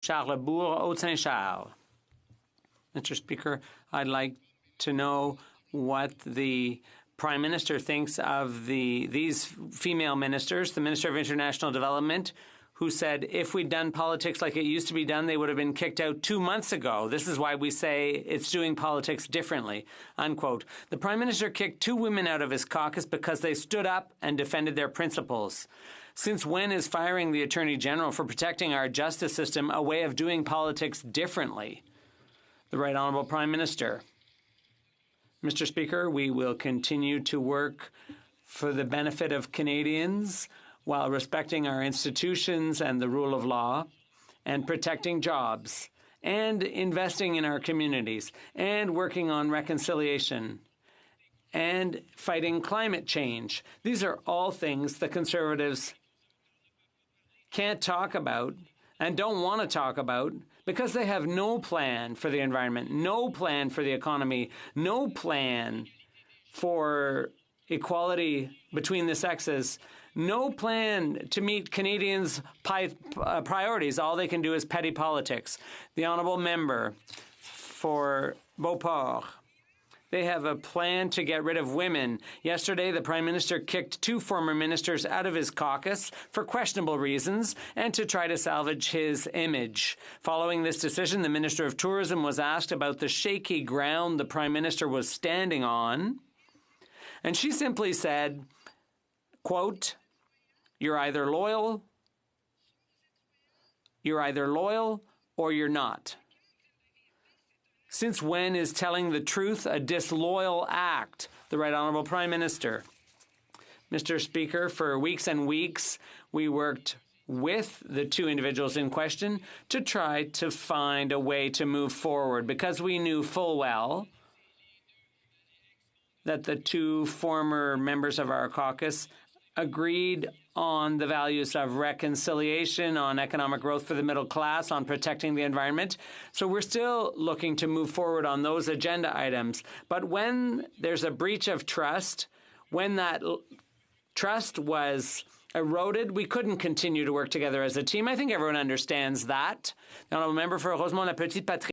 Charlesbourg, Haute-Saint-Charles. Mr. Speaker, I'd like to know what the Prime Minister thinks of these female ministers, the Minister of International Development, who said if we'd done politics like it used to be done, they would have been kicked out 2 months ago. This is why we say it's doing politics differently, unquote. The Prime Minister kicked 2 women out of his caucus because they stood up and defended their principles. Since when is firing the Attorney General for protecting our justice system a way of doing politics differently? The Right Honourable Prime Minister. Mr. Speaker, we will continue to work for the benefit of Canadians while respecting our institutions and the rule of law, and protecting jobs, and investing in our communities, and working on reconciliation, and fighting climate change. These are all things the Conservatives can't talk about and don't want to talk about because they have no plan for the environment, no plan for the economy, no plan for equality between the sexes, no plan to meet Canadians' priorities. All they can do is petty politics. The honourable member for Beauport. They have a plan to get rid of women. Yesterday, the Prime Minister kicked 2 former ministers out of his caucus for questionable reasons and to try to salvage his image. Following this decision, the Minister of Tourism was asked about the shaky ground the Prime Minister was standing on. And she simply said, quote, you're either loyal or you're not. Since when is telling the truth a disloyal act? The Right Honourable Prime Minister. Mr. Speaker, for weeks and weeks, we worked with the 2 individuals in question to try to find a way to move forward because we knew full well that the 2 former members of our caucus agreed on the values of reconciliation, on economic growth for the middle class, on protecting the environment. So we're still looking to move forward on those agenda items. But when there's a breach of trust, when that trust was eroded, we couldn't continue to work together as a team. I think everyone understands that. The honourable member for Rosemont-la-Petite Patrie.